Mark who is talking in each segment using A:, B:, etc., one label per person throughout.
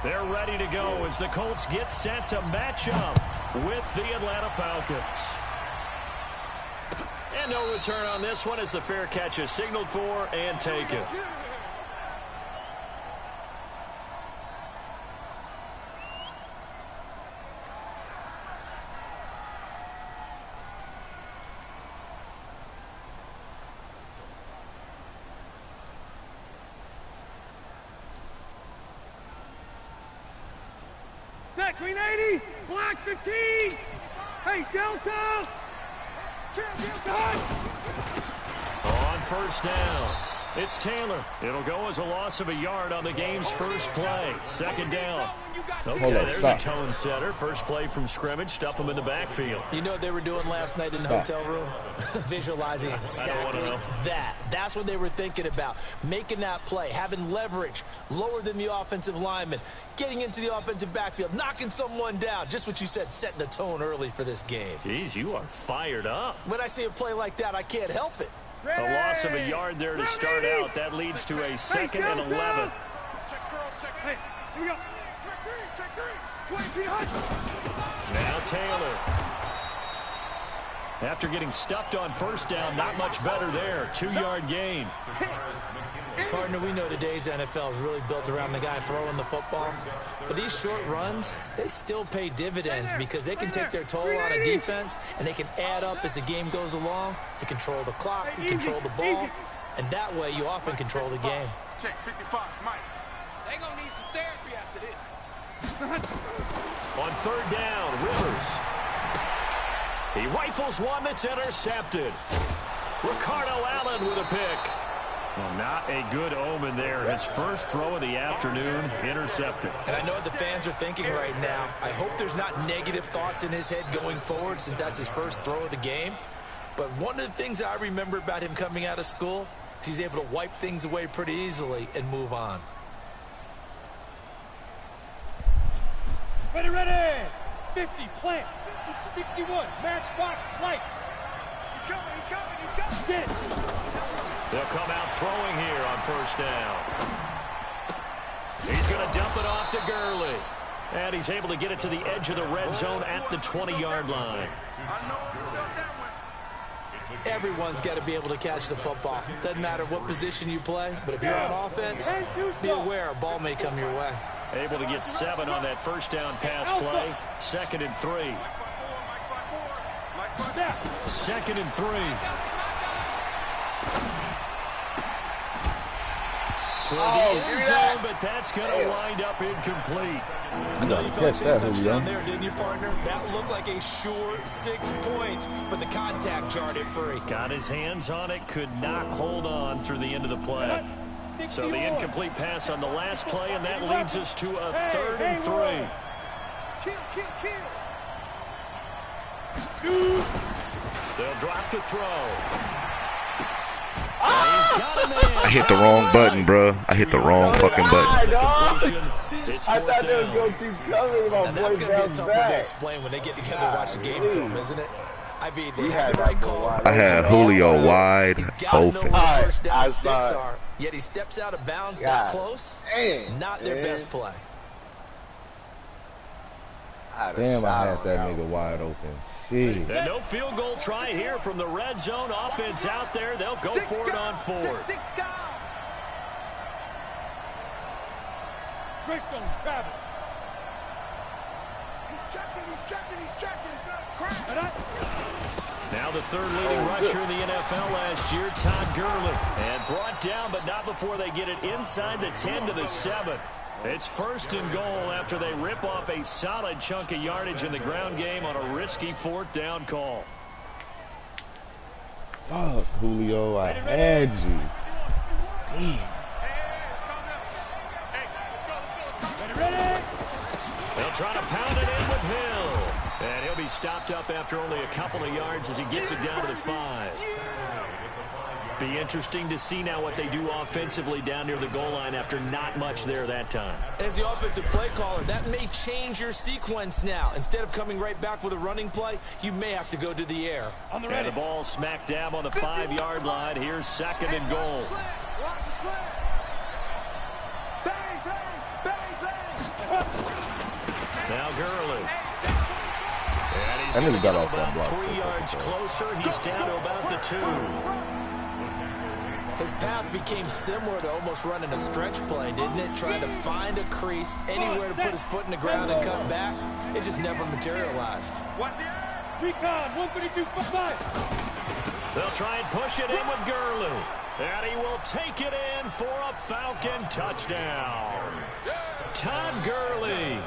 A: They're ready to go as the Colts get set to match up with the Atlanta Falcons. And no return on this one as the fair catch is signaled for and taken.
B: Green 80, black 15. Hey, Delta.
A: On first down, it's Taylor. It'll go as a loss of a yard on the game's first play. Second down. Okay, there's a tone setter. First play from scrimmage. Stuff them in the backfield.
C: You know what they were doing last night in the hotel room? Visualizing exactly that. That's what they were thinking about. Making that play, having leverage, lower than the offensive lineman, getting into the offensive backfield, knocking someone down. Just what you said, setting the tone early for this game.
A: Jeez, you are fired up.
C: When I see a play like that, I can't help it.
A: A loss of a yard there to start out. That leads to a 2nd and 11.
B: Hey, here we go. Check three.
A: Now Taylor. After getting stuffed on first down, not much better there. 2-yard gain.
C: Partner, we know today's NFL is really built around the guy throwing the football. But these short runs, they still pay dividends because they can take their toll on a defense and they can add up as the game goes along. You control the clock, you control the ball, and that way you often control the game.
D: Check 55, Mike.
B: They gonna need some therapy after this.
A: On third down, Rivers. He rifles one that's intercepted. Ricardo Allen with a pick. Well, not a good omen there. His first throw of the afternoon, intercepted.
C: And I know what the fans are thinking right now. I hope there's not negative thoughts in his head going forward since that's his first throw of the game. But one of the things I remember about him coming out of school is he's able to wipe things away pretty easily and move on.
B: Ready. 50, plant. 61, matchbox, lights. He's coming. Get it.
A: They'll come out throwing here on first down. He's going to dump it off to Gurley. And he's able to get it to the edge of the red zone at the 20-yard line.
C: Everyone's got to be able to catch the football. Doesn't matter what position you play, but if you're on offense, be aware a ball may come your way.
A: Able to get 7 on that first down pass play. 2nd and 3. 2nd and 3. Toward the end zone, but that's going to wind up incomplete.
C: I know you felt the touchdown there, didn't you, partner? That looked like a sure 6 points, but the contact jarred it free.
A: Got his hands on it, could not hold on through the end of the play. So the incomplete pass on the last play, and that leads us to a 3rd and 3. They'll drop to throw.
E: I hit the wrong button, bro. I hit the wrong fucking button.
F: I thought they was going to keep coming.
C: And that's going to be a tough one to explain when they get together and watch the game film, isn't it? I mean, they had the right call.
E: I had Julio wide open.
C: First down sticks are, yet he steps out of bounds that close. Not their best play.
F: Damn, I had that nigga wide open. Jeez.
A: And no field goal try here from the red zone. Offense out there. They'll go for it on 4th.
B: Greystone, travel. He's checking.
A: Now the 3rd leading rusher in the NFL last year, Todd Gurley. And brought down, but not before they get it inside the 10 to the 7. It's 1st and goal after they rip off a solid chunk of yardage in the ground game on a risky 4th down call.
F: Fuck, Julio, I had you. Damn.
A: They'll try to pound it in with Hill. And he'll be stopped up after only a couple of yards as he gets it down to the 5. Be interesting to see now what they do offensively down near the goal line after not much there that time.
C: As the offensive play caller, that may change your sequence now. Instead of coming right back with a running play, you may have to go to the air.
A: And the ball smack dab on the 5-yard line. Here's 2nd and goal. he's
F: That
A: going to
F: nigga
A: get
F: got off that
A: about
F: block.
A: 3 yards closer. He's down to about the 2.
C: His path became similar to almost running a stretch play, didn't it? Trying to find a crease, anywhere to put his foot in the ground and cut back. It just never materialized.
B: Recon, 132.5.
A: They'll try and push it in with Gurley. And he will take it in for a Falcon touchdown. Todd Gurley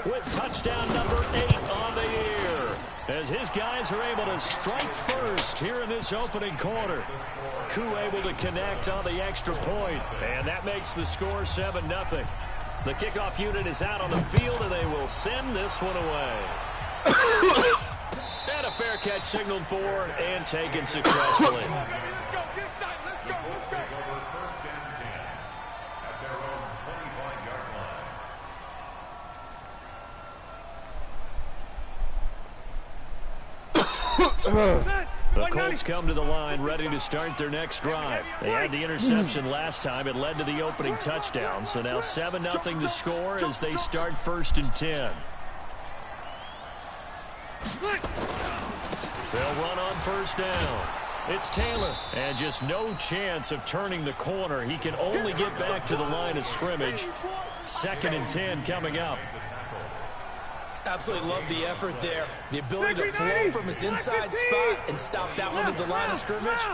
A: with touchdown number 8 on the year, as his guys are able to strike first here in this opening quarter. Koo able to connect on the extra point, and that makes the score 7-0. The kickoff unit is out on the field, and they will send this one away. And a fair catch signaled for and taken successfully. The Colts come to the line ready to start their next drive. They had the interception last time. It led to the opening touchdown. So now 7-0 to score as they start 1st and 10. They'll run on 1st down. It's Taylor. And just no chance of turning the corner. He can only get back to the line of scrimmage. 2nd and 10 coming up.
C: Absolutely love the effort there. The ability to flow from his inside spot and stop that one at the line of scrimmage.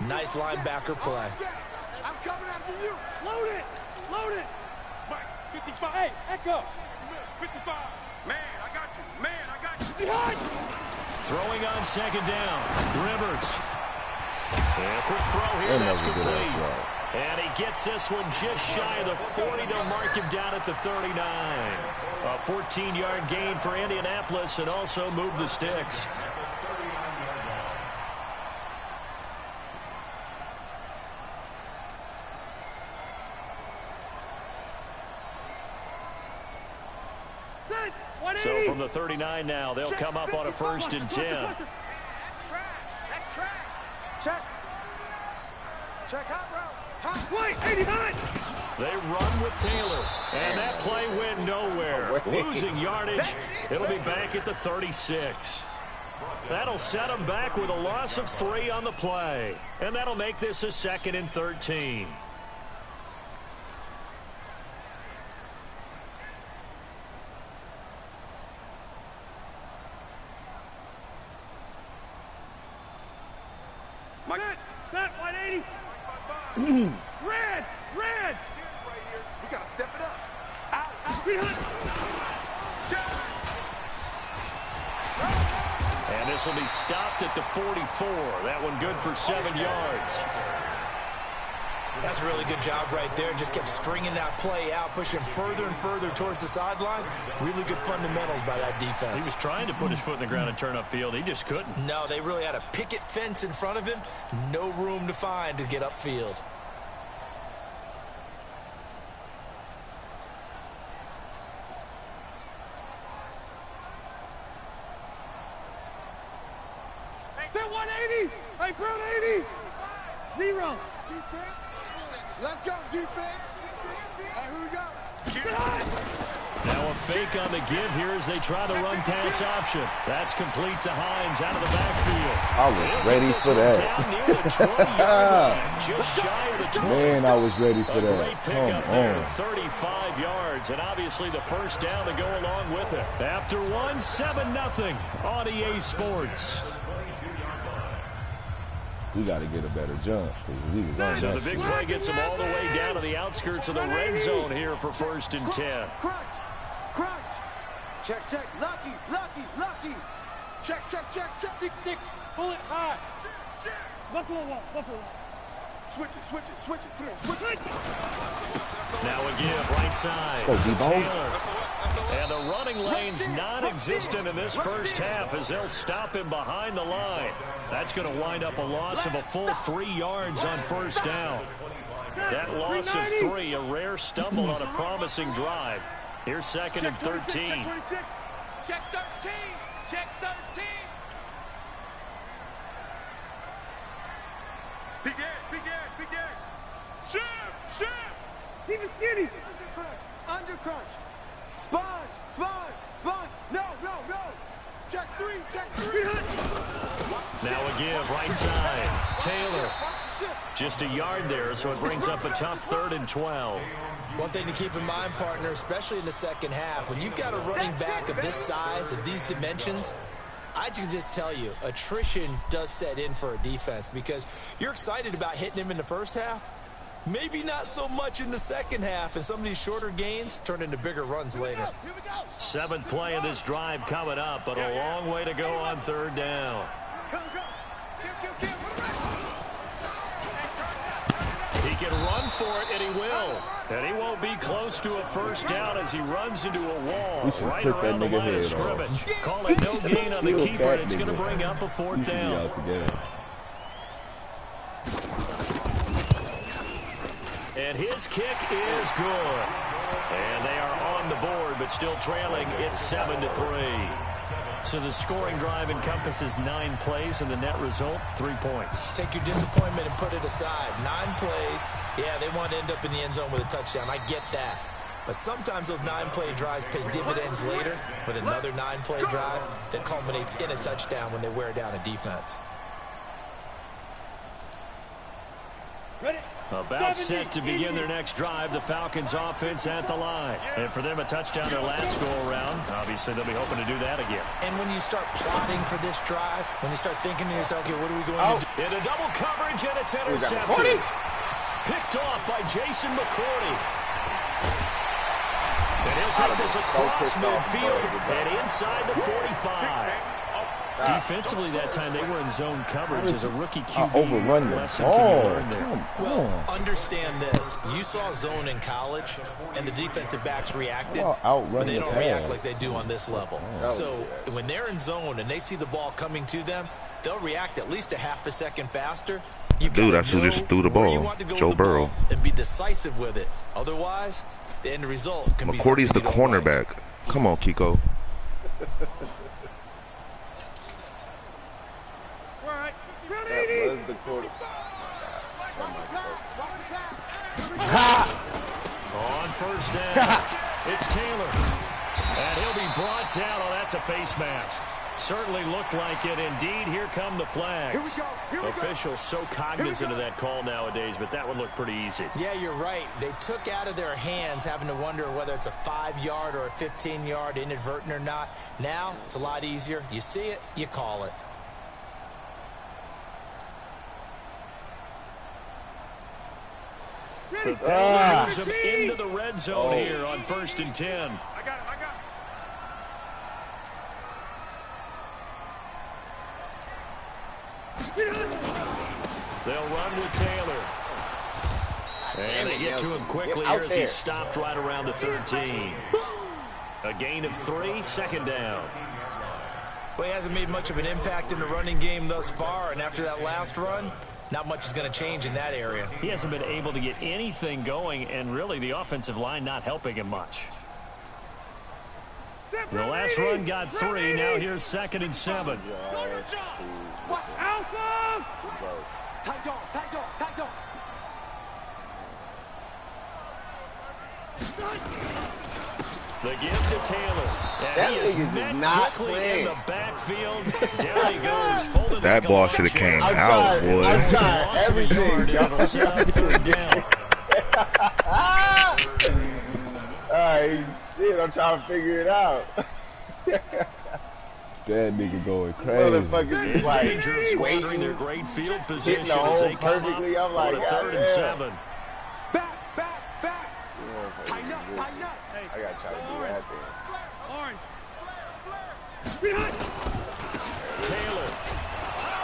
C: Nice linebacker play.
B: I'm coming after you. Load it. Load it. Mike, 55. Hey, Echo. 55. Man, I got you. Man, I got you. Behind.
A: Throwing on 2nd down. Rivers. And a quick throw here. That's complete. And he gets this one just shy of the 40 to mark him down at the 39. A 14-yard gain for Indianapolis and also move the sticks. So from the 39 now, they'll come up on a 1st and 10.
B: That's trash. That's trash. Check. Check hot route. Hot right, 89.
A: They run with Taylor, and that play went nowhere. Losing yardage. It'll be back at the 36. That'll set them back with a loss of 3 on the play, and that'll make this a 2nd and 13.
B: Set 180. Red. Red. We got to step it up. Out.
A: And this will be stopped at the 44. That one good for 7 yards.
C: That's a really good job right there. Just kept stringing that play out, pushing further and further towards the sideline. Really good fundamentals by that defense.
A: He was trying to put his foot in the ground and turn upfield. He just couldn't.
C: No, they really had a picket fence in front of him. No room to find to get upfield.
B: Set 180. Hey, Brown 80. 0. Defense. Let's go, defense. Hey, who we got?
A: Now a fake on the give here as they try the run pass option. That's complete to Hines out of the backfield.
F: I was ready for that.
A: Just shy of the 20.
F: Man, I was ready for that.
A: Great pickup there, 35 yards, and obviously the 1st down to go along with it. After 7-0 on EA Sports.
F: We got to get a better jump.
A: So the big play gets them all the way down to the outskirts of the red zone here for 1st and 10.
B: Crunch. Check. Lucky. Check. 6-6. Pull it high. Buffalo one. Switch it. Come on, switch it.
A: Now a give right side. Taylor. And the running lane's non-existent in this 1st half as they'll stop him behind the line. That's going to wind up a loss of a full 3 yards on 1st down. That loss of 3, a rare stumble on a promising drive. Here's 2nd and 13.
B: Check 13. Begin. Shift. Keep it skinny. Under crunch. Sponge. No. Check three.
A: Now a give right side. Taylor. Just a yard there, so it brings up a tough 3rd and 12.
C: One thing to keep in mind, partner, especially in the second half, when you've got a running back of this size, of these dimensions, I can just tell you, attrition does set in for a defense because you're excited about hitting him in the first half. Maybe not so much in the second half, and some of these shorter gains turn into bigger runs later.
A: 7th play of this drive coming up, but a long way to go on 3rd down. He can run for it, and he will. And he won't be close to a first down as he runs into a wall right around the line of scrimmage. Call it no gain on the keeper, and it's going to bring up a 4th down. And his kick is good. And they are on the board, but still trailing. It's 7-3. So the scoring drive encompasses 9 plays, and the net result, 3 points.
C: Take your disappointment and put it aside. 9 plays. Yeah, they want to end up in the end zone with a touchdown. I get that. But sometimes those 9-play drives pay dividends later with another 9-play drive that culminates in a touchdown when they wear down a defense.
B: Ready?
A: About set to begin their next drive, the Falcons offense at the line. And for them, a touchdown their last go-around. Obviously, they'll be hoping to do that again.
C: And when you start plotting for this drive, when you start thinking to yourself, okay, what are we going to do?
A: In a double coverage, and it's intercepted. Picked off by Jason McCourty. And he'll take this across midfield and inside the 45. Defensively that time, they were in zone coverage as a rookie QB.
F: Overrun the ball.
C: Well, understand this. You saw zone in college, and the defensive backs reacted, but they don't react like they do on this level. So when they're in zone and they see the ball coming to them, they'll react at least a half a second faster.
E: Dude, that's who just threw the ball. Joe Burrow.
C: And be decisive with it. Otherwise, the end result can be
E: McCourty's the cornerback. Come on, Kiko.
F: That was the quarter.
A: On first down, it's Taylor. And he'll be brought down. Oh, that's a face mask. Certainly looked like it. Indeed, here come the flags. Officials so cognizant of that call nowadays, but that one looked pretty easy.
C: Yeah, you're right. They took out of their hands having to wonder whether it's a 5-yard or a 15-yard inadvertent or not. Now, it's a lot easier. You see it, you call it.
A: Moves him into the red zone here on 1st and 10.
B: I got it.
A: They'll run with Taylor. And they get to him quickly here as he's stopped right around the 13. A gain of 3, 2nd down.
C: Well, he hasn't made much of an impact in the running game thus far, and after that last run, not much is going to change in that area.
A: He hasn't been able to get anything going, and really the offensive line not helping him much. The last run got 3. Now here's 2nd and 7. The give to Taylor. And he is met quickly in the backfield. Down he goes.
E: That ball should have came out, boy.
F: I'm trying everything.
A: It'll set up 3rd down.
F: Alright, shit, I'm trying to figure it out. That nigga going crazy. Motherfuckers is like,
A: danger of squandering their great field position
F: the
A: as they
F: hole
A: come
F: perfectly.
A: up
F: I'm like,
A: on a 3rd and 7.
B: Back. Tighten up.
F: I gotta try to do that thing.
B: Orange.
A: Taylor.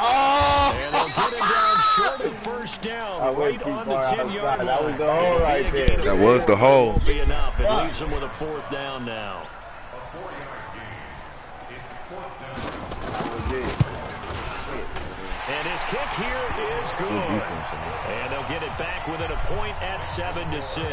F: Oh!
A: And they'll get him down short of 1st down, right on the 10-yard line.
F: That was the hole right there.
E: That was the hole.
A: Won't be enough. It leaves them with a 4th down now. And his kick here is good. And they'll get it back within a point at 7-6.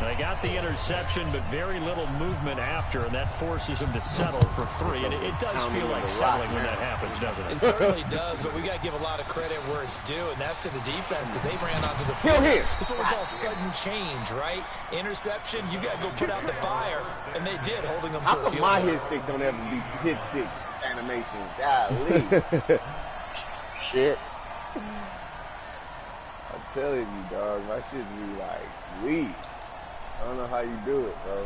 A: They got the interception, but very little movement after, and that forces them to settle for 3. And it does feel like settling when that happens, doesn't it?
C: It certainly does, but we got to give a lot of credit where it's due, and that's to the defense because they ran onto the field. This is what we call sudden change, right? Interception, you got to go put out the fire, and they did, holding them to a field goal.
D: My hit stick don't ever be hit stick animations. Golly. Shit. I'm telling you, dog, my shit be like weak. I don't know how you do it, bro.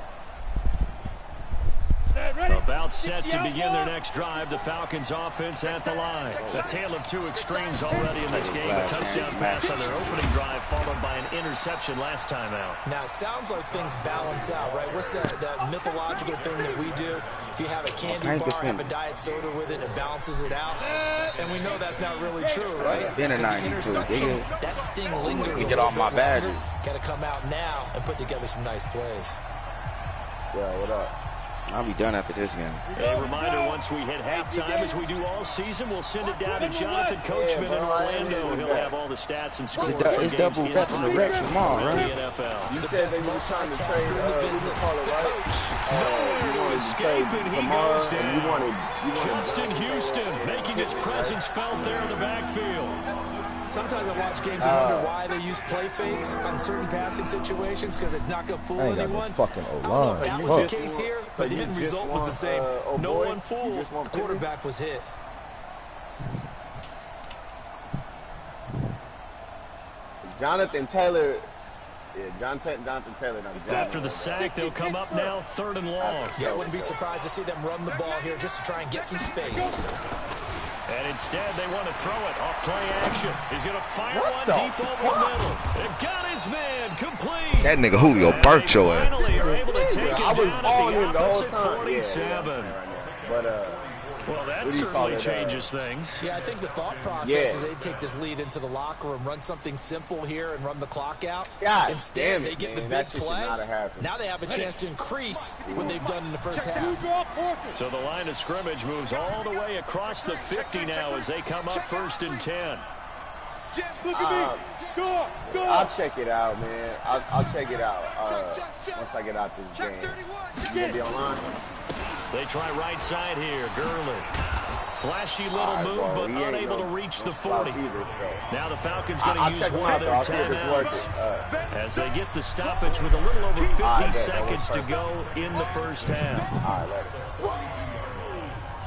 A: About set to begin their next drive. The Falcons offense at the line. A tale of two extremes already in this game. A touchdown pass on their opening drive followed by an interception last time out.
C: Now, it sounds like things balance out, right? What's that mythological thing that we do? If you have a candy bar, have a diet soda with it, it balances it out. And we know that's not really true, right? Because the interception, that sting lingers.
G: Get off my badges.
C: Got to come out now and put together some nice plays.
D: Yeah, what up?
G: I'll be done after this game.
A: A reminder, once we hit halftime, as we do all season, we'll send it down to Jonathan Coachman in Orlando. He'll have all the stats and scores.
G: It's double back in the Rex tomorrow, right?
A: The NFL.
D: You said they were trying to trade,
A: No escape, and he goes down. Justin Houston making his presence felt there in the backfield.
C: Sometimes I watch games and wonder why they use play fakes on certain passing situations because it's not going to fool anyone.
F: Fucking O-line.
C: That was the case here, but the end result was the same. No one fooled. The quarterback was hit.
D: Jonathan Taylor. Yeah, Jonathan Taylor.
A: After the sack, they'll come up now 3rd and long.
C: Yeah, I wouldn't be surprised to see them run the ball here just to try and get some space.
A: And instead, they want to throw it off play action. He's going to fire one deep over the middle. They've got his man complete.
E: That nigga Julio burnt your ass.
A: Finally are able to take it down at the opposite 47. Well, that certainly changes things.
C: Yeah, I think the thought process is they take this lead into the locker room, run something simple here, and run the clock out. Instead, they get the big play. Now they have a chance to increase what they've done in the first half.
A: So the line of scrimmage moves all the way across the 50 now as they come up 1st and 10.
D: I'll check it out, man. I'll check it out once I get out this game. You gonna be online?
A: They try right side here. Gurley. Flashy little move, but unable to reach the 40. Now the Falcons going to use one of their timeouts as they get the stoppage with a little over 50 seconds to go in the first half.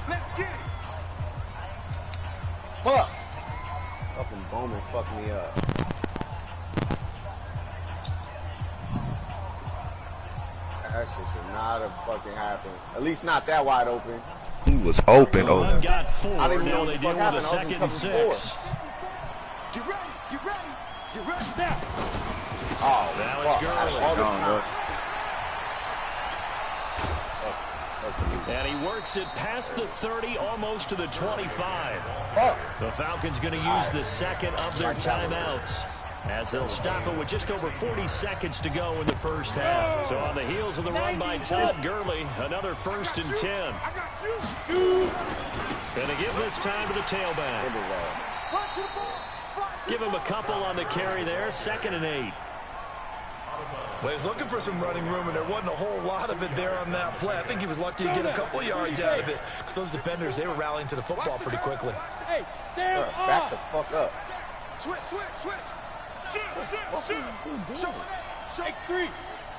D: Let's get it. Fuck. Fucking Bowman fucked me up. That shit should not have fucking happened. At least not that wide open.
E: He was open.
A: One got 4.
D: I didn't
A: Now
D: know
A: they
D: what
A: deal with a
D: happened.
A: 2nd and 6.
B: Get ready. Get ready. Get ready now.
D: Oh,
A: now it's Gurley. And he works it past the 30, almost to the 25. The Falcons going to use the second of their timeouts as they'll stop it with just over 40 seconds to go in the first half. So on the heels of the run by Todd Gurley, another 1st and 10. Going to give this time to the tailback. Give him a couple on the carry there, 2nd and 8.
C: Well, he's looking for some running room, and there wasn't a whole lot of it there on that play. I think he was lucky to get a couple of yards out of it because those defenders, they were rallying to the football pretty quickly.
B: Hey, stand up.
D: Back the fuck up.
B: Switch. X3,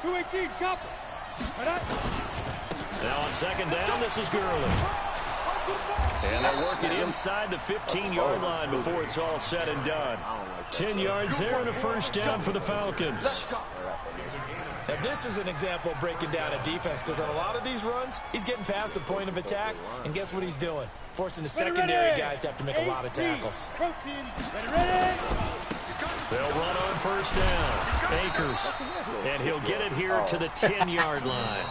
B: 218, chopper.
A: Now on 2nd down, this is Gurley. And they're working inside the 15-yard line before it's all said and done. 10 yards there and a 1st down for the Falcons.
C: Now, this is an example of breaking down a defense because on a lot of these runs, he's getting past the point of attack, and guess what he's doing? Forcing the secondary guys to have to make a lot of tackles.
A: They'll run on 1st down. Akers. And he'll get it here to the 10-yard line.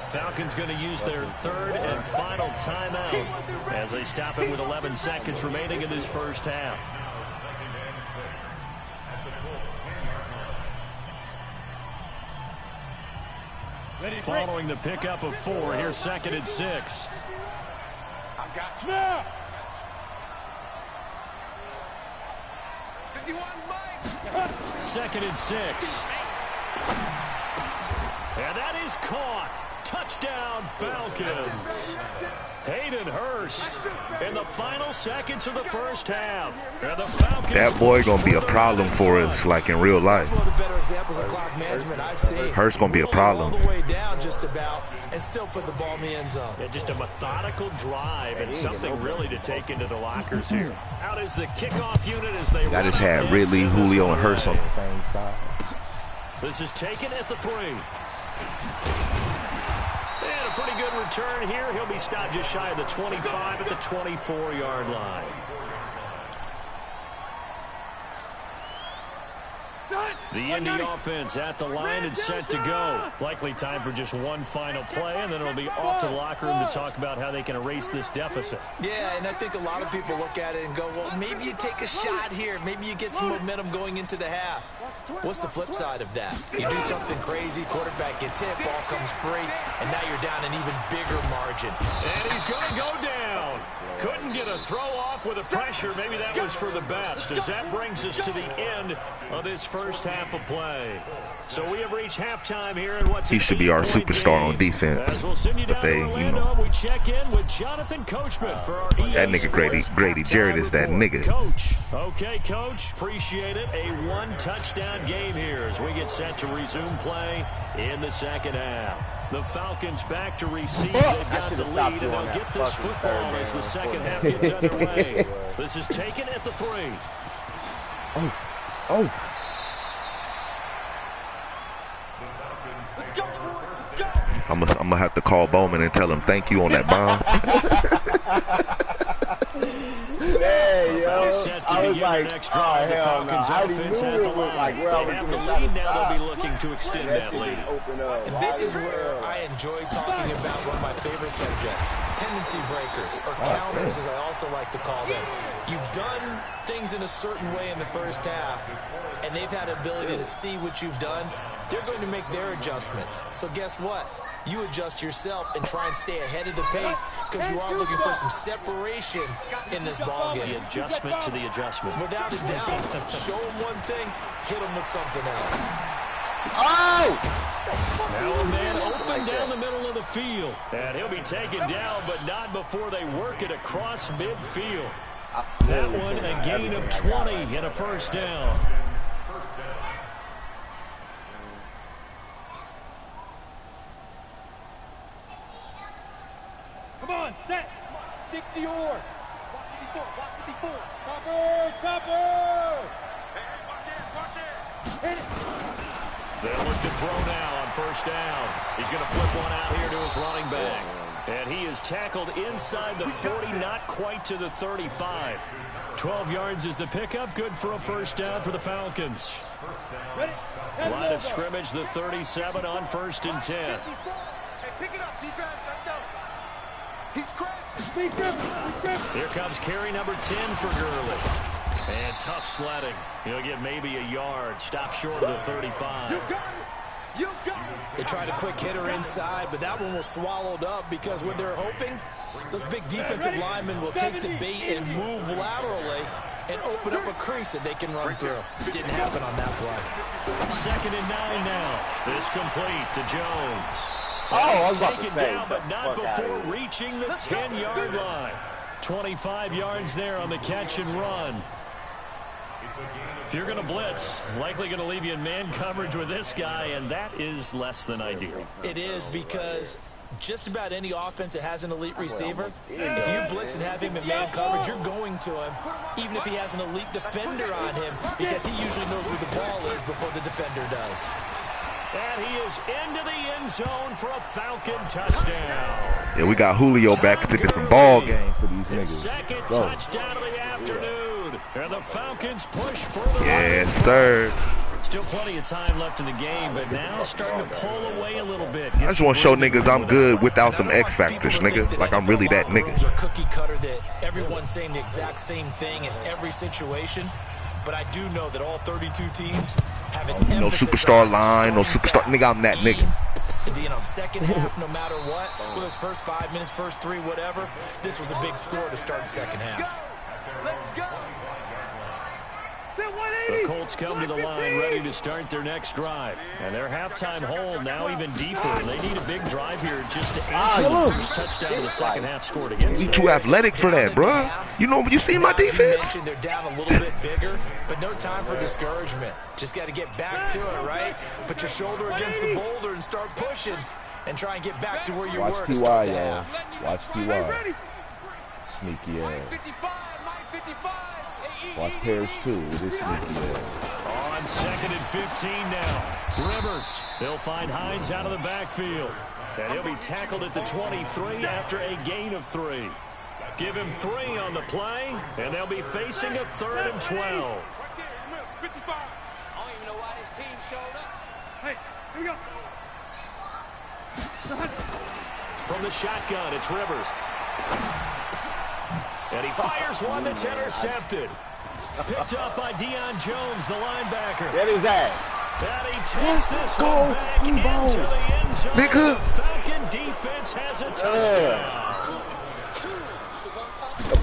A: Falcons going to use their 3rd and final timeout as they stop it with 11 seconds remaining in this first half. Following the pickup of 4, here's 2nd and 6.
B: I got you now. 51 Mike.
A: 2nd and 6. And that is caught. Touchdown, Falcons. Hayden Hurst in the final seconds of the first half. And the Falcons,
E: that boy gonna be a problem for us, like in real life.
C: That's one of the better examples of clock management I've seen.
E: Hurst gonna be a problem.
C: All the way down just about, and still put the ball in the end zone.
A: Yeah, just a methodical drive and something really to take into the lockers here. Out is the kickoff unit as they
E: I just had Ridley, Julio, and Hurst on the same side.
A: This is taken at the 3. And a pretty good return here. He'll be stopped just shy of the 25 at the 24-yard line. The Indy offense at the line and set to go. Likely time for just one final play, and then it'll be off to the locker room to talk about how they can erase this deficit.
C: Yeah, and I think a lot of people look at it and go, well, maybe you take a shot here. Maybe you get some momentum going into the half. What's the flip side of that? You do something crazy, quarterback gets hit, ball comes free, and now you're down an even bigger margin.
A: And he's going to go down. Couldn't get a throw off with the pressure. Maybe that was for the best, as that brings us to the end of this first half of play. So we have reached halftime here, and what's
E: he should be our superstar on defense. But they, you know,
A: we check in with Jonathan Coachman for our
E: that nigga Grady Jarrett is that nigga.
A: Coach. Okay, Coach. Appreciate it. A one-touchdown game here as we get set to resume play in the second half. The Falcons back to receive. They've got the lead, and they'll get this football as the second half gets underway. This is taken at the 3.
F: Oh.
E: I'm gonna have to call Bowman and tell him thank you on that bomb.
D: Hey, yo.
A: I was like, oh, hell no. I already knew it was like where I was going to lead. Now they'll be looking to extend that lead.
C: And this is where I enjoy talking about one of my favorite subjects, tendency breakers, or counters, as I also like to call them. You've done things in a certain way in the first half, and they've had the ability to see what you've done. They're going to make their adjustments. So guess what? You adjust yourself and try and stay ahead of the pace because you are looking for some separation in this ballgame.
A: The adjustment to the adjustment.
C: Without a doubt. Show them one thing, hit them with something else.
D: Oh!
A: Now a man open down the middle of the field. And he'll be taken down, but not before they work it across midfield. That one, a gain of 20 and a first down.
B: Come on, set. 60 or. Block 54. Topper. Hey, watch it. Hit it.
A: They'll look to throw now on first down. He's going to flip one out here to his running back. And he is tackled inside the 40, not quite to the 35. 12 yards is the pickup. Good for a first down for the Falcons. Line of scrimmage, the 37 on 1st and 10.
B: Hey, pick it up, defense. Let's go. He's crazy.
A: Here comes carry number 10 for Gurley. And tough sledding. He'll get maybe a yard. Stop short of the 35.
B: You got it. You got it.
C: They tried a quick hitter inside, but that one was swallowed up because what they're hoping, those big defensive linemen will take the bait and move laterally and open up a crease that they can run through. Didn't happen on that play.
A: 2nd and 9 now. This complete to Jones.
D: Oh, I was about to
A: taken
D: say,
A: down, but not before reaching the 10-yard line. 25 yards there on the catch and run. If you're going to blitz, likely going to leave you in man coverage with this guy, and that is less than ideal.
C: It is, because just about any offense that has an elite receiver, if you blitz and have him in man coverage, you're going to him, even if he has an elite defender on him, because he usually knows where the ball is before the defender does.
A: And he is into the end zone for a Falcon touchdown.
E: Yeah, we got Julio back. It's a different ball game for these
A: His
E: niggas.
A: second touchdown of the afternoon. And the Falcons push further.
E: Yes, sir.
A: Still plenty of time left in the game, but now starting to pull away a little bit.
E: I just want to show niggas I'm good without them X factors, nigga. Like I'm really that nigga.
C: Cookie cutter that everyone's saying the exact same thing in every situation. But I do know that all 32 teams have an
E: no superstar line, no superstar. Nigga, I'm that nigga.
C: You know, second half, no matter what, with those first 5 minutes, first 3, whatever, this was a big score to start the second half.
B: Let's go.
A: The Colts come to the line ready to start their next drive. And their halftime hold now even deeper. They need a big drive here just to answer the first touchdown of the second half scored against them.
E: We too athletic for that, bro. You know, you see my defense?
C: You mentioned they're down a little bit bigger, but no time for discouragement. Just got to get back to it, right? Put your shoulder against the boulder and start pushing and try and get back to where you were to start the half.
F: Watch T.Y. Sneaky ass. Watch Parrish too with his sneaky ass.
A: On 2nd and 15 now. Rivers. They'll find Hines out of the backfield. And he'll be tackled at the 23 after a gain of 3. Give him 3 on the play, and they'll be facing a 3rd and 12.
B: I don't even know why this team showed up. Hey, here we go.
A: From the shotgun, it's Rivers. And he fires one that's intercepted. Picked up by Deion Jones, the linebacker.
D: Get his ass.
A: And he takes this one back into the end zone.
E: Nigga.
A: The Falcon defense has a touchdown.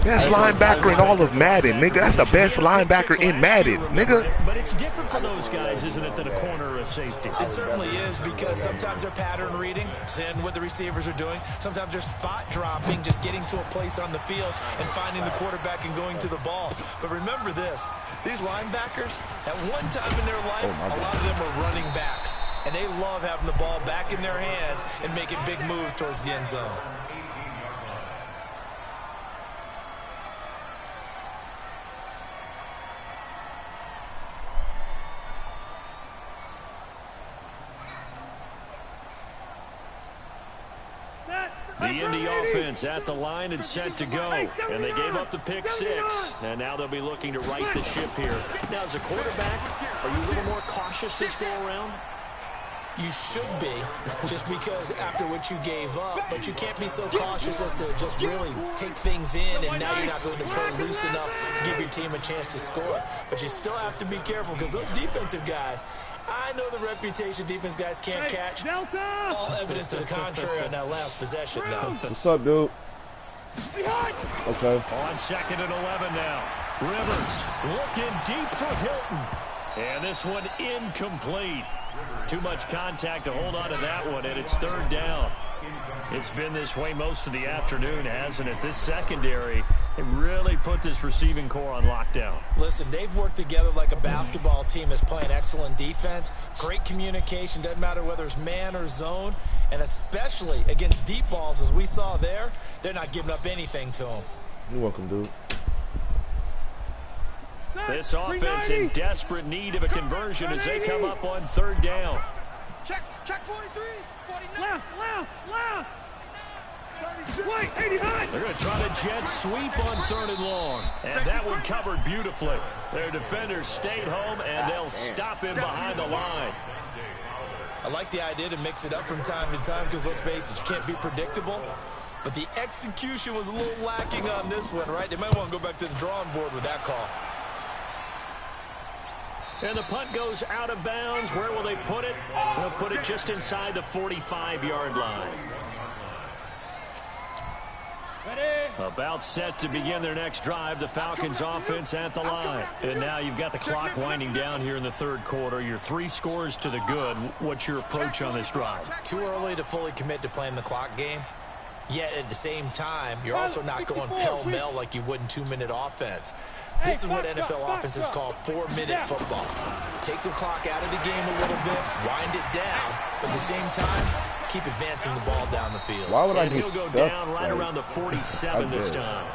E: Best linebacker in all of Madden, nigga. That's the best linebacker in Madden, nigga.
A: But it's different for those guys, isn't it, than a corner or a safety?
C: It certainly is, because sometimes they're pattern reading, seeing what the receivers are doing. Sometimes they're spot dropping, just getting to a place on the field and finding the quarterback and going to the ball. But remember this, these linebackers, at one time in their life, a lot of them were running backs. And they love having the ball back in their hands and making big moves towards the end zone.
A: The Indy offense at the line and set to go. And they gave up the pick 6. And now they'll be looking to right the ship here. Now, as a quarterback, are you a little more cautious this go around?
C: You should be, just because after what you gave up, but you can't be so cautious as to just really take things in, and now you're not going to play loose enough to give your team a chance to score. But you still have to be careful, because those defensive guys, I know the reputation defense guys can't catch. All evidence to the contrary on that last possession now.
F: What's up, dude? Okay.
A: On 2nd and 11 now. Rivers looking deep for Hilton. And this one incomplete. Too much contact to hold on to that one, and it's 3rd down. It's been this way most of the afternoon, hasn't it? This secondary, they really put this receiving core on lockdown.
C: Listen, they've worked together like a basketball team that's playing excellent defense. Great communication, doesn't matter whether it's man or zone. And especially against deep balls, as we saw there, they're not giving up anything to them.
F: You're welcome, dude.
A: This offense in desperate need of a conversion as they come up on 3rd down.
B: Check 43, 49. Left. 89.
A: They're going to try to jet sweep on 3rd and long. And that one covered beautifully. Their defenders stayed home, and they'll stop him behind the line.
C: I like the idea to mix it up from time to time, because let's face it, you can't be predictable. But the execution was a little lacking on this one, right? They might want to go back to the drawing board with that call.
A: And the punt goes out of bounds. Where will they put it? They'll put it just inside the 45-yard line. About set to begin their next drive. The Falcons offense at the line. And now you've got the clock winding down here in the 3rd quarter. You're 3 scores to the good. What's your approach on this drive?
C: Too early to fully commit to playing the clock game. Yet at the same time, you're also not going pell-mell like you would in 2-minute offense. This is what NFL offenses call 4-minute football. Take the clock out of the game a little bit, wind it down, but at the same time, keep advancing the ball down the field.
F: Why would I
A: And
F: get
A: he'll go
F: stuck
A: down right around the 47 this time.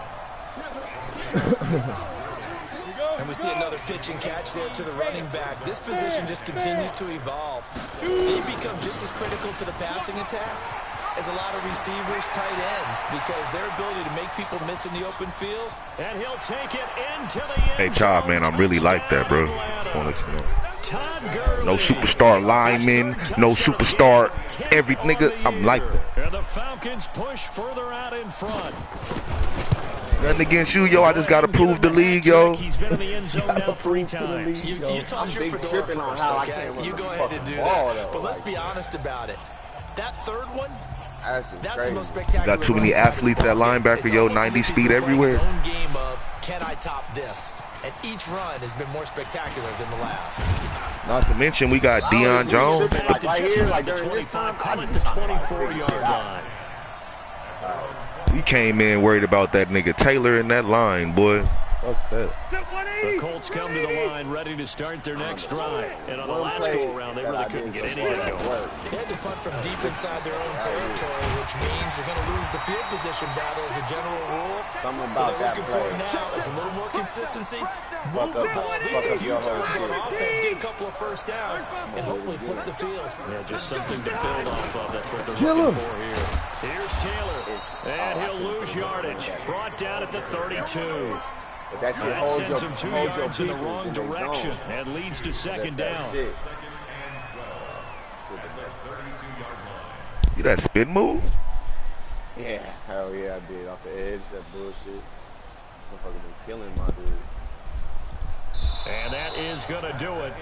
C: And we see another pitch and catch there to the running back. This position just continues to evolve. They become just as critical to the passing attack as a lot of receivers, tight ends, because their ability to make people miss in the open field.
A: And he'll take it into the end.
E: Hey, Chop, man, I'm really like that, bro. Just want to let you know.
A: Todd Gurley.
E: No superstar linemen, no superstar every nigga. I'm like that.
A: And the Falcons push further out in front.
E: Nothing against you, yo. I just got to prove the league, yo.
A: He's been in the end zone now 3 times.
C: You toss your fedora first, okay? You go ahead and do that. But let's be honest about it. That 3rd one, that's the most spectacular.
E: Got too many athletes at linebacker, yo. 90 speed everywhere.
C: Own game of, can I top this? and each run has been more spectacular than the last.
E: Not to mention we got Deion Jones.
D: Like right here, like
A: the
D: during this
A: 25,
D: time,
A: call it the 24-yard line.
E: We came in worried about that nigga Taylor in that line, boy.
F: Fuck that.
A: The Colts come to the line ready to start their next drive. And on the last go-around, they really couldn't get anything going.
C: They had to punt from deep inside their own territory, which means you're going to lose the field position battle as a general rule.
D: Something
C: What
D: about
C: they're
D: that
C: looking for
D: play.
C: now is a little more consistency. Move the ball at least a few times on offense, get a couple of first downs, and hopefully flip the field.
A: Yeah, just something to build off of. That's what they're
F: Kill
A: looking
F: him.
A: for here. Here's Taylor, and he'll lose yardage. Brought down at the 32.
D: But that shit
A: That
D: holds
A: sends
D: your,
A: him 2
D: holds your
A: yards in the
D: people
A: wrong
D: in their
A: direction
D: zone.
A: and leads to second down.
D: Shit.
E: See that spin move?
D: Yeah, hell yeah, I did. Off the edge, that bullshit. Motherfucker been killing my dude.
A: And that is going to do it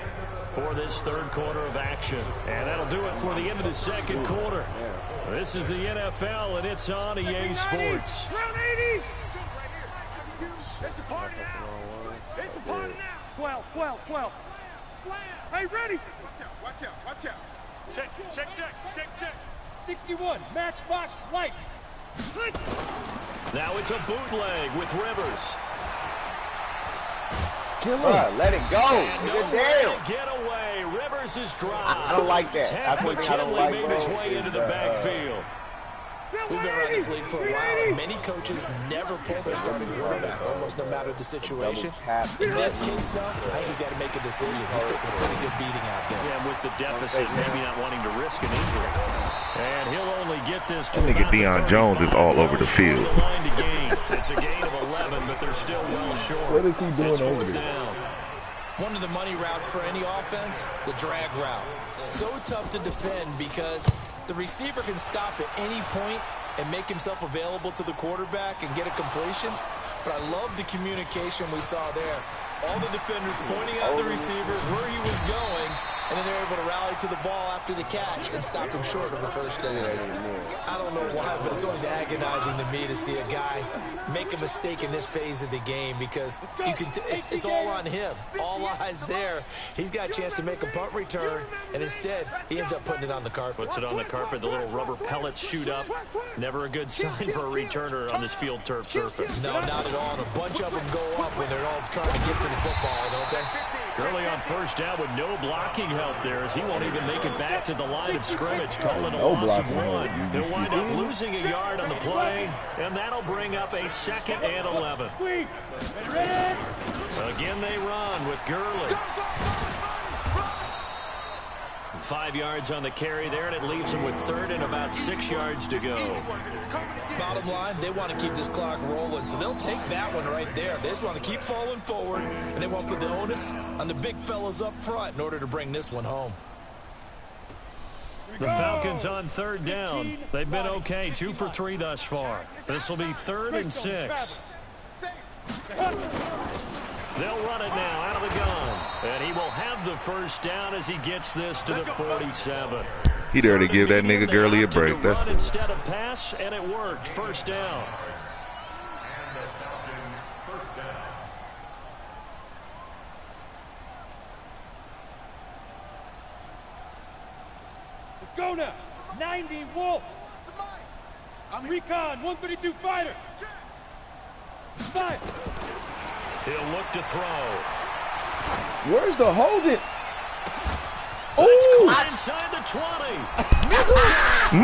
A: for this third quarter of action. And that'll do it for the end of the second quarter. This is the NFL, and it's on EA Sports.
B: Round 80. It's a party now. It's a party now. 12. Slam. Hey, ready. Watch out. Check. 61. Matchbox lights.
A: Now it's a bootleg with Rivers.
F: Kill him.
D: Bruh, let it go.
A: And
D: Get
A: nowhere
D: down.
A: to get away. Rivers is dropped.
D: I don't like that.
A: Ted
D: That's one thing I don't
A: McKinley
D: like,
A: made
D: bro,
A: his way
D: is
A: into the
D: the,
A: backfield.
C: We've been around this league for a while, and many coaches never pull their starting quarterback, almost no matter the situation. In this case, though, I think he's got to make a decision. He's taking a pretty good beating out there.
A: Yeah, with the deficit, maybe not wanting to risk an injury. And he'll only get this to
E: That nigga
A: about the
E: Deion Jones is
A: 35.
E: all over the field.
A: The line to gain. It's a gain of 11, but they're still well short.
F: What is he doing
A: It's
F: over
A: fourth
F: there?
A: down.
C: One of the money routes for any offense, the drag route. So tough to defend because the receiver can stop at any point and make himself available to the quarterback and get a completion. But I love the communication we saw there. All the defenders pointing out the receiver where he was going, and then they're able to rally to the ball after the catch and stop him short of a first down. I don't know why, but it's always agonizing to me to see a guy make a mistake in this phase of the game because you can it's all on him. All eyes there. He's got a chance to make a punt return, and instead, he ends up putting it on the carpet.
A: Puts it on the carpet. The little rubber pellets shoot up. Never a good sign for a returner on this field turf surface.
C: No, not at all. And a bunch of them go up when they're all trying to get to the football, don't they?
A: Gurley on first down with no blocking help there as he won't even make it back to the line of scrimmage. Call it a
F: No
A: loss of
F: blocking help.
A: one. He'll wind up losing a yard on the play, and that'll bring up a 2nd and 11. Again, they run with Gurley. 5 yards on the carry there, and it leaves them with 3rd and about 6 yards to go.
C: Bottom line, they want to keep this clock rolling, so they'll take that one right there. They just want to keep falling forward, and they want to put the onus on the big fellas up front in order to bring this one home.
A: The Falcons on 3rd down. They've been okay, 2 for 3 thus far. This will be 3rd and 6. They'll run it now out of the gun. And he will have the first down as he gets this to the 47.
E: He there to give that nigga Gurley a break. That's
A: Run
E: it.
A: instead of pass, and it worked. First down.
B: Let's go now. 90 Wolf. Recon 132 fighter. 5.
A: He'll look to throw.
F: Where's the holding?
A: That's
F: Ooh.
A: caught inside the 20.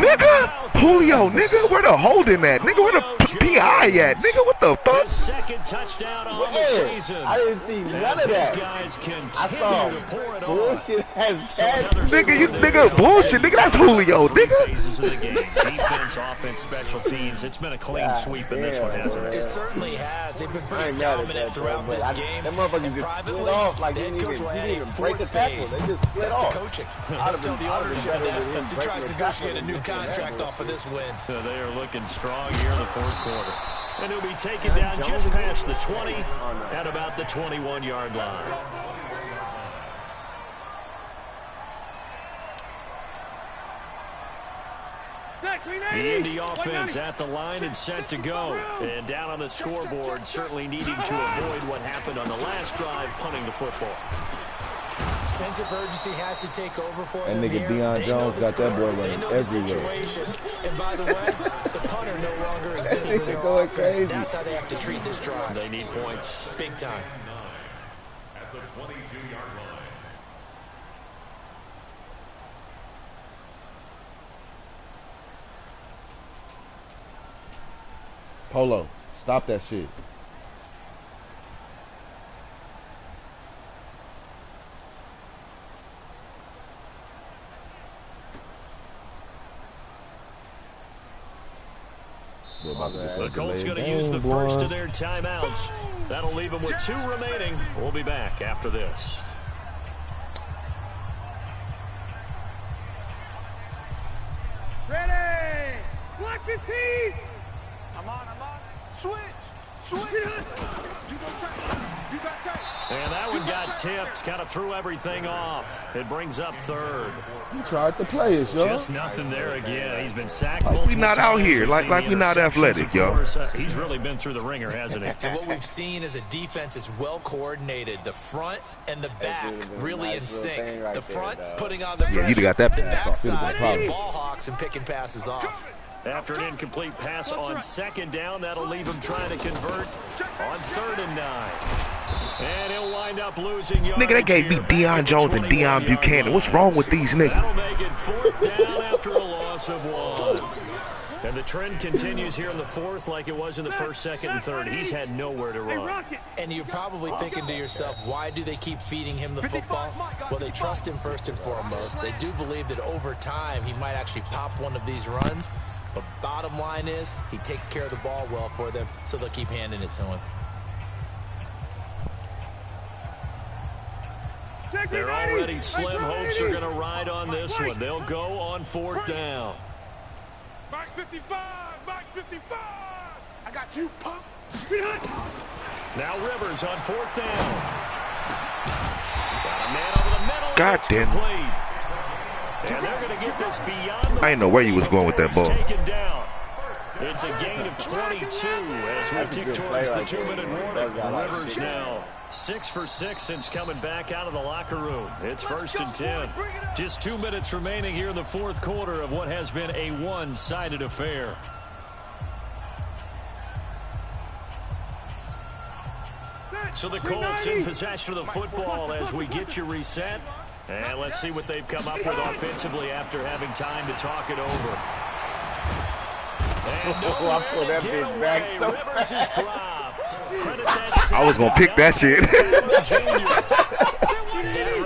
E: Nigga, Julio, nigga, where the holding at? Nigga, where the PI at? Nigga, what the fuck?
A: His 2nd touchdown on the
D: Where?
A: season.
D: I didn't see none
A: As
D: of
A: these
D: that.
A: guys
D: I saw
A: continue to pour it on.
D: bullshit has
A: So
D: had.
A: another
E: Nigga, you
A: score
E: nigga,
A: there.
E: bullshit, nigga, that's Julio,
A: Three
E: nigga.
A: phases of the game. Defense, offense, special teams. It's been a clean
D: God
A: sweep in this one,
D: damn,
A: hasn't
C: It
A: it?
C: certainly has. They've been
D: I
C: pretty
D: ain't mad at
C: dominant
D: that,
C: throughout
D: bro,
C: this
D: but
C: game.
D: them motherfuckers
C: And
D: just
C: privately,
D: split off like
C: the
D: they
C: head
D: didn't
C: coach will
D: even
C: add a
D: break the
C: 4th
D: tackle.
C: phase.
D: They just split
C: That's
D: off.
C: the coaching.
D: I'd have
C: Tell
D: been-
C: the
D: I'd have
C: ownership
D: been
C: of
D: better
C: that
D: than
C: once he
D: breaking
C: tries to
D: the
C: negotiate a
D: tackle
C: new
D: than
C: contract
D: that.
C: off of this win.
A: So they are looking strong here in the 4th quarter. And he'll be taken down just past the 20 at about the 21-yard line. The Indy offense at the line and set to go. And down on the scoreboard, certainly needing to avoid what happened on the last drive, punting the football.
C: Sense of urgency has to take over for
F: That
C: them
F: nigga
C: here.
F: Deion Jones got that boy running everywhere.
C: And by the way, the punter no longer exists for their
F: going
C: offense.
F: crazy.
C: That's how they have to treat this drive.
A: They need points.
C: Big time.
B: At the 22-yard line.
F: Polo, stop that shit.
A: The Colts going to use the first of their timeouts. That'll leave them with 2 remaining. We'll be back after this.
B: Ready! Block 15! I'm on. Switch! You got tape.
A: And that one got tipped. Kind of threw everything off. It brings up 3rd.
F: You tried to play it, yo.
A: Just nothing there again. He's been sacked
E: Like
A: multiple
E: we not out
A: times.
E: here.
A: We've
E: Like
A: seen the
E: we not
A: interceptions,
E: athletic,
A: of
E: yo.
A: course. He's really been through the ringer, hasn't he?
C: And what we've seen is a defense is well coordinated. The front and the back really in sync. The front putting on the pressure.
F: Yeah, you'd have got that
C: The
F: pass off. It'd have
C: backside
F: been a
C: being
F: problem.
C: ball hawks and picking passes off.
A: After an incomplete pass on 2nd down, that'll leave him trying to convert on 3rd and 9. And he'll wind up losing yards.
E: Nigga, they gave me
A: here.
E: Deion Jones and Deion Buchanan. What's wrong with these niggas?
A: That'll make it 4th down after a loss of 1. And the trend continues here in the 4th like it was in the 1st, 2nd, and 3rd. He's had nowhere to run.
C: And you're probably thinking to yourself, why do they keep feeding him the football? Well, they trust him first and foremost. They do believe that over time he might actually pop one of these runs. But bottom line is, he takes care of the ball well for them, so they'll keep handing it to him.
A: They're already slim hopes are going to ride on this one. They'll go on 4th down.
B: Mark 55! Mark 55! I got you, punk!
A: Now Rivers on 4th down. Got a man over the middle.
E: God
A: It's
E: damn.
A: complete. And they're going to get this beyond the
E: I didn't know where you was going with that
A: before
E: ball.
A: he's taken down. It's a gain of 22 as we tick towards the 2-minute warning. Rivers now 6 for 6 since coming back out of the locker room. It's 1st and 10. Just 2 minutes remaining here in the 4th quarter of what has been a one-sided affair. So the Colts in possession of the football as we get you reset. And let's see what they've come up with offensively after having time to talk it over. And no
D: I pulled that
A: getaway.
D: bitch back so
A: Rivers is dropped. Credit that
E: I was gonna pick that shit.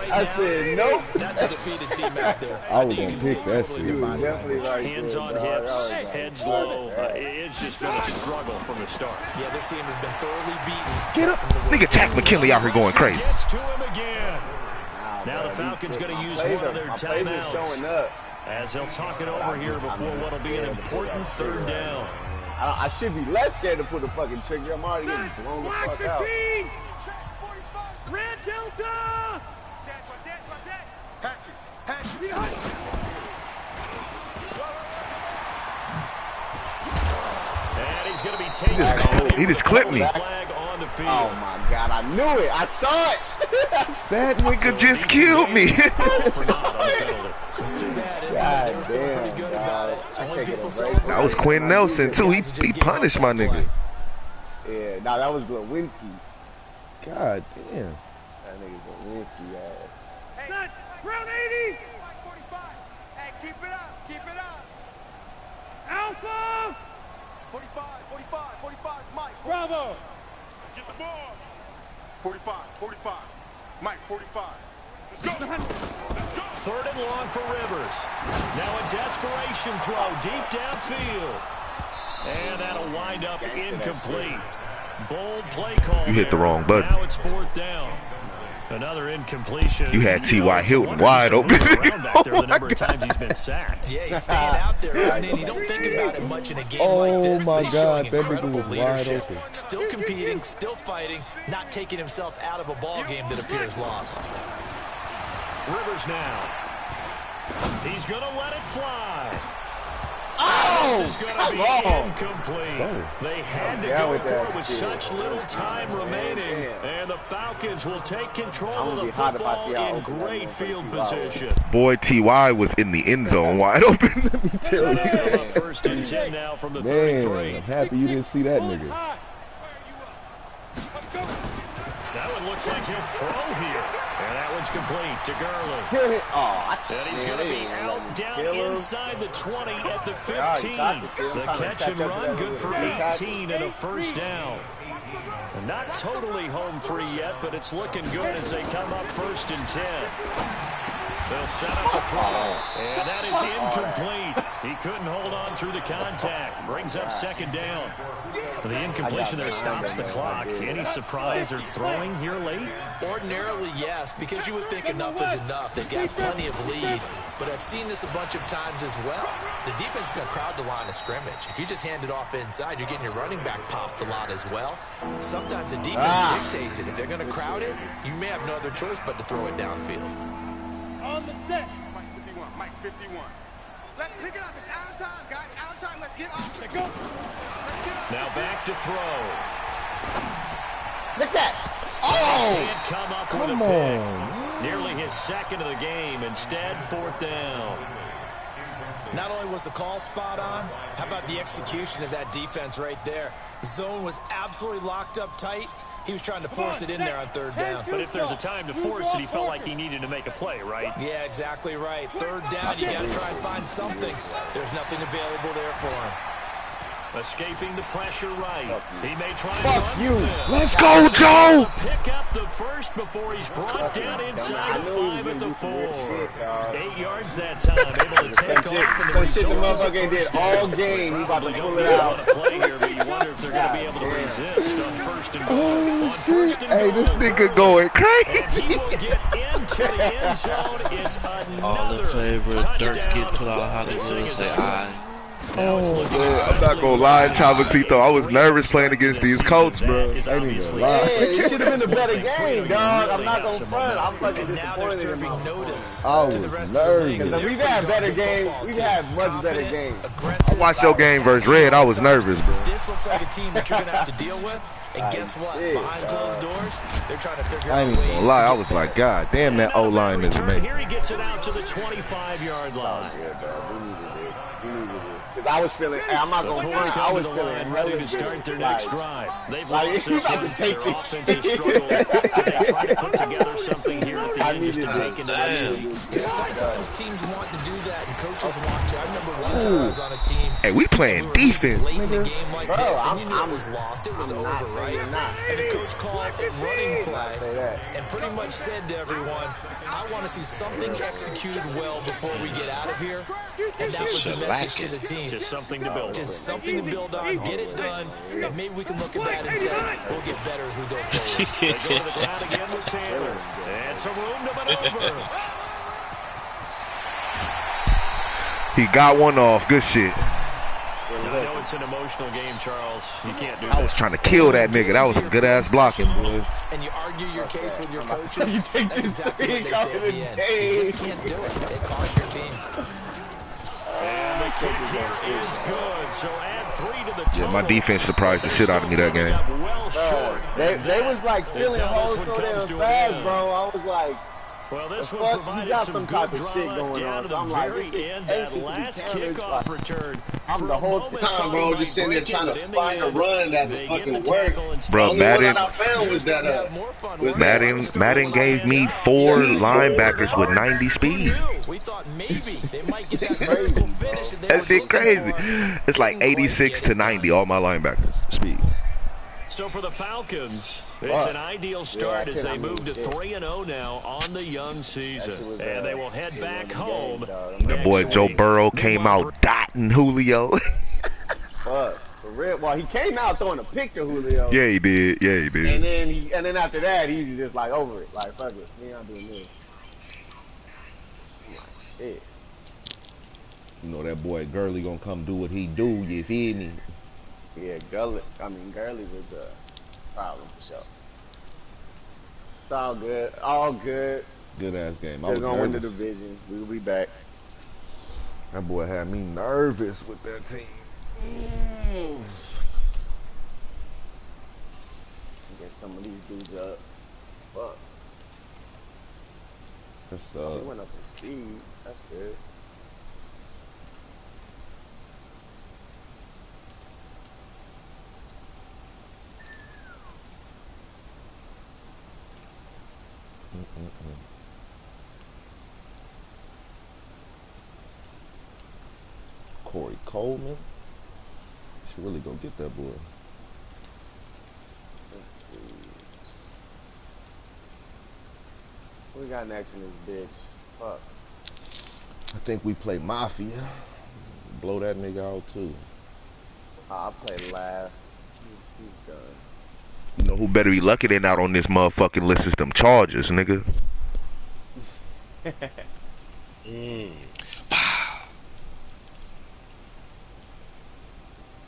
D: I said nope.
C: That's a defeated team out there.
F: I was
C: think you
F: gonna
C: can see
F: pick
C: it
F: that
C: totally
F: shit.
C: in their body
D: Definitely
C: language.
D: right
A: Hands
D: there,
A: on
D: dog.
A: hips,
D: That was like-
A: heads low. It's just been a struggle from the start.
C: Yeah, this team has been thoroughly beaten.
E: Get up. Nigga, Tack McKinley out here going crazy.
A: Gets to him again. Now the
D: Bro,
A: Falcons
D: these-
A: going to
D: my
A: use
D: plays
A: one of
D: are-
A: their
D: my plays are
A: timeouts
D: showing up.
A: as they'll talk it over here before what will be an important 3rd down.
D: I should be less scared to put the fucking trigger. I'm already getting blown the fuck out.
B: Red Delta!
A: And he's going to be taken down.
E: He just clipped me.
A: Flag on the field.
D: Oh my god, I knew it. I saw it.
E: That nigga just killed me.
A: For not on the penalty.
C: It's too bad, isn't
D: God
C: it? They were feeling
D: damn,
C: pretty good
D: dog.
C: about it.
D: I
C: Only
D: take it
C: people
D: a break.
C: celebrating.
E: That was Quinn Nelson too. He punished my nigga.
D: Yeah, nah, that was Glowinski.
F: God damn.
D: That nigga Glowinski ass.
B: Set! Round 80! Hey, keep it up! Keep it up! Alpha! 45, Mike. Bravo! Get the ball! 45, Mike, 45. Let's go!
A: 3rd and long for Rivers. Now a desperation throw deep downfield. And that'll wind up incomplete. Bold play call.
E: You hit the
A: there.
E: wrong button.
A: Now it's 4th down. Another incompletion.
E: You had T.Y.
A: it's a
E: Hilton
A: wonder
E: wide
A: he's
E: open.
A: still moving around back there
E: Oh
A: the number
E: my
A: of times he's been sacked.
C: Yeah, he's staying out there, isn't he? And you don't think about it much in a game
F: Oh
C: like this,
F: my
C: but he's
F: God,
C: showing
F: that nigga
C: incredible
F: was wide
C: leadership.
F: open.
C: Still competing, still fighting, not taking himself out of a ball game that appears lost.
A: Rivers now. He's going to let it fly. is going to be incomplete. They had to go for it with such little time remaining. And the Falcons will take control of the football in great field position.
E: Boy, T.Y. was in the end zone wide open. Let me tell you.
A: First and 10 now from the
F: Man,
A: 33.
F: I'm happy you didn't see that nigga.
A: That one looks like he'll throw here. And that one's complete to Gurley. And he's going to be out down inside the 20 at the 15. The catch and run good for 18 and a first down. Not totally home free yet, but it's looking good as they come up first and 10. They'll set up to throw, and that is incomplete. He couldn't hold on through the contact. Brings up second down. The incompletion there stops the clock. Any surprise they're throwing here late?
C: Ordinarily, yes, because you would think enough is enough. They've got plenty of lead, but I've seen this a bunch of times as well. The defense is going to crowd the line of scrimmage. If you just hand it off inside, you're getting your running back popped a lot as well. Sometimes the defense dictates it. If they're going to crowd it, you may have no other choice but to throw it downfield.
B: On the set. Mike 51. Let's pick it up. It's out of time, guys. Out of time. Let's get off. Let's go.
A: Now back to throw.
D: Look at that.
A: Can't come up with a pick. Nearly his second of the game. Instead, fourth down.
C: Not only was the call spot on, how about the execution of that defense right there? Zone was absolutely locked up tight. He was trying to force it in there on third down.
A: But if there's a time to force it, he felt like he needed to make a play, right?
C: Yeah, exactly right. Third down, you got to try and find something. There's nothing available there for him.
A: Escaping the pressure right. He may try
F: Fuck
A: and
F: you.
A: run.
E: Let's go, Joe.
A: Pick up the first before he's brought down inside the 5 at the 4. 8 yards that time. Able to take off. And the
D: Shit the
A: result is a
D: motherfucker did
A: first
D: all
A: down.
D: game. He about to
A: Probably
D: pull
A: don't
D: it
A: be able
D: out.
A: to play here, but you wonder if they're going to be able to resist on first and goal. On first and
E: Hey,
A: goal,
E: this nigga going
A: and he
E: crazy.
A: will get into the end zone. It's another
H: All in favor of Dirk
A: touchdown.
H: get put out of Hollywood, say aye.
A: Now it's looking
E: I'm not gonna lie, Chavacito. I was nervous playing against these Colts, bro.
A: That is
F: Ain't even
A: obviously
F: lie.
D: Hey, it should have been a better
A: something
D: game,
A: for
D: dog.
A: you.
D: I'm not
A: Really
D: gonna
A: have
D: front.
A: some
D: I'm fucking
C: And now they're
D: disappointed in
C: serving
D: him.
C: notice
F: I
C: to the
F: was
C: rest of the league.
F: nervous.
D: Because
C: They're
D: we've had
C: pretty
D: better
C: darn good
D: games.
C: football
D: We've
C: team.
D: had much better
C: Confident,
D: games.
C: aggressive.
E: I watched your game versus Red. I was nervous, bro.
C: This looks like a team that you're going to have to deal with. And guess what?
D: shit,
C: Behind closed doors, they're trying to figure
F: I
C: out
F: ain't
C: ways
F: even
C: to
F: gonna lie. I
C: get
F: was
C: better.
F: like, God damn, that O-line is
A: Return
F: amazing.
A: here, he gets it out to the 25-yard line.
D: We needed this. Because I was feeling, hey, I'm not
A: The
D: going to
A: Colts
D: front. I
A: come to
D: was
A: the
D: feeling
A: line ready to
D: hella
A: start
D: good.
A: their next drive. They've
D: like,
A: lost
D: you
A: this
D: about to
A: one.
D: take
A: Their
D: this
A: offense
D: shit.
A: has struggled. They try to put together something here at the
D: I
A: end just
D: needed
A: to
D: this.
A: take into
D: I
A: the
D: needed
A: lead.
D: this.
C: Yeah, sometimes teams want to do that, and coaches want to. I remember one time I was on a team.
E: Hey, we playing defense,
C: Late in the
E: nigga.
C: game like
D: Bro,
C: this, and you knew
D: I'm-
C: it was lost. It was
D: I'm
C: over,
D: not
C: right?
D: saying not.
C: And the coach called a running play
D: Say that.
C: and pretty much said to everyone, I want to see something executed well before we get out of here. And that was the message to the team.
A: Just something to build on.
C: Just something to build on, get it done, and maybe we can look at that and say, we'll get better as we go forward.
A: They go to the ground again with Taylor. And some room to maneuver.
E: He got one off. Good shit.
A: I know it's an emotional game, Charles. You can't do
E: I was
A: that.
E: trying to kill that nigga. That was a good ass blocking, boy.
C: And you argue your case with your coaches,
D: You take
C: that's
D: this
C: exactly what
D: thing
C: they
D: out
C: say
D: of
C: at
D: the
C: the end.
D: day.
C: You just can't do it. It costs your team.
A: And the kick here is good. So add 3 to the total.
E: Yeah, my defense surprised the shit out of me that game.
A: Well short.
D: They was like feeling
A: how this
D: holes
A: one
D: so
A: comes
D: damn
A: to an
D: fast,
A: end.
D: bro. I was like,
A: Well, this
D: the
A: one
D: fuck? You
A: provided
D: got
A: some
D: some
A: good
D: type of shit
A: drama
D: going
A: down
D: on.
A: to the
D: I'm like,
A: very
D: this shit
A: end.
D: ain't
A: That
D: gonna be
A: last
D: counted.
A: kickoff return.
D: I'm
A: For
D: the
A: a
D: whole
A: moment,
D: time,
A: thought
I: bro,
A: he
I: just
A: might
I: sitting there
A: break it,
I: trying
A: but
I: to
A: in the
I: find a
A: end,
I: run that
A: they
I: would
A: get the
I: fucking work.
A: tackle and
E: Bro,
I: Only
E: Madden-
I: one I found was that
C: Madden
E: gave me 4 linebackers with 90 speed.
C: We thought maybe they might get that vertical finish that they
E: That
C: were
E: shit
C: looking
E: crazy.
C: for.
E: It's like
C: Didn't quite
E: 86
C: get
E: to
C: it
E: 90,
C: done.
E: all my linebackers speed.
A: So for the Falcons, it's an ideal start as they move to 3-0 now on the young season. And they will head back home.
E: That boy
A: next
E: Joe
A: week.
E: Burrow came out dotting Julio.
D: fuck. For real. Well, he came out throwing a pick to Julio.
E: Yeah, he did. Yeah, he
D: And
E: did.
D: then after that, he was just like over it. Like, fuck it. We not doing this. Shit.
F: You know that boy Gurley gonna come do what he do. You feel me?
D: Yeah, Gurley was a problem for sure. It's all good. All good.
F: Good ass game. I
D: We're
F: was
D: going to win the
F: nervous.
D: division. We'll be back.
F: That boy had me nervous with that team.
D: Get some of these dudes up. Fuck.
F: That's
D: They went up in speed. That's good.
F: Corey Coleman. Should really go get that boy.
D: Let's see. What we got next in this bitch? Fuck.
F: I think we play Mafia. Blow that nigga out too.
D: I'll play last. He's done.
E: You know who better be lucky than out on this motherfucking list is them Chargers, nigga.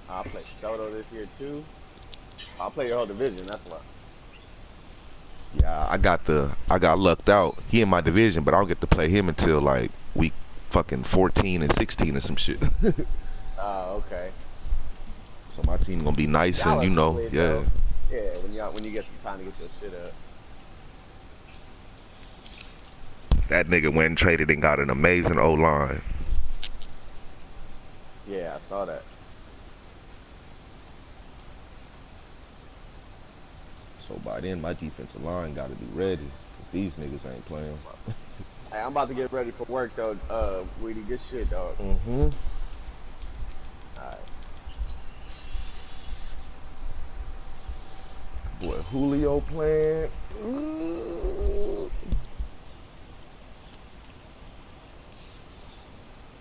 D: I'll play Soto this year too. I'll play your whole division, that's why.
E: Yeah, I got lucked out. He in my division, but I don't get to play him until like week fucking 14 and 16 or some shit.
D: Oh, okay.
E: So my team gonna be nice and you know,
D: split,
E: yeah.
D: though. Yeah, when you get some time to get your shit up.
E: That nigga went and traded and got an amazing O-line.
D: Yeah, I saw that.
F: So by then, my defensive line got to be ready. 'Cause these niggas ain't playing.
D: Hey, I'm about to get ready for work though. Weedy, good shit, dog.
F: Mm-hmm.
D: Alright.
F: Boy, Julio playing.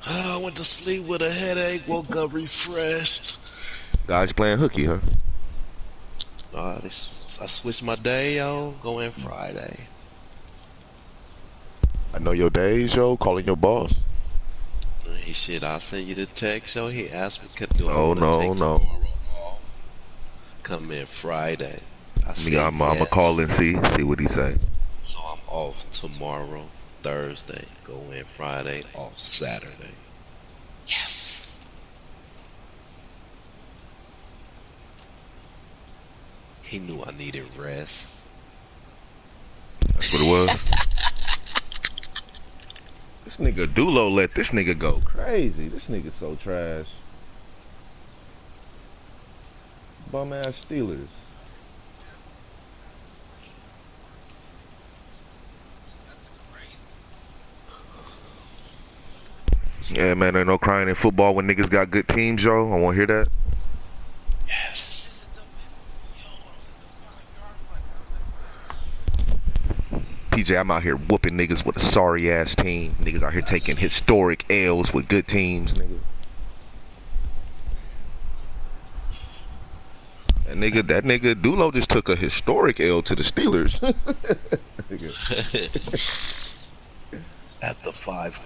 H: I went to sleep with a headache, woke up refreshed.
E: Guys playing hooky, huh?
H: I switched my day, yo. Go in Friday.
E: I know your days, yo. Calling your boss.
H: Hey, shit, I'll send you the text, yo. He asked me, do I
E: No,
H: want to
E: no,
H: take
E: no.
H: tomorrow off? Come in Friday. I said,
E: I'm gonna call and see what he say.
H: So I'm off tomorrow, Thursday. Go in Friday, off Saturday. Yes. He knew I needed rest.
E: That's what it was. This nigga Dulo let this nigga go.
F: Crazy. This nigga so trash. Bum ass Steelers.
E: Yeah, man, ain't no crying in football when niggas got good teams, yo. I wanna hear that.
H: Yes.
E: PJ, I'm out here whooping niggas with a sorry ass team. Niggas out here taking historic L's with good teams, nigga. That nigga Dulo just took a historic L to the Steelers.
H: At the 5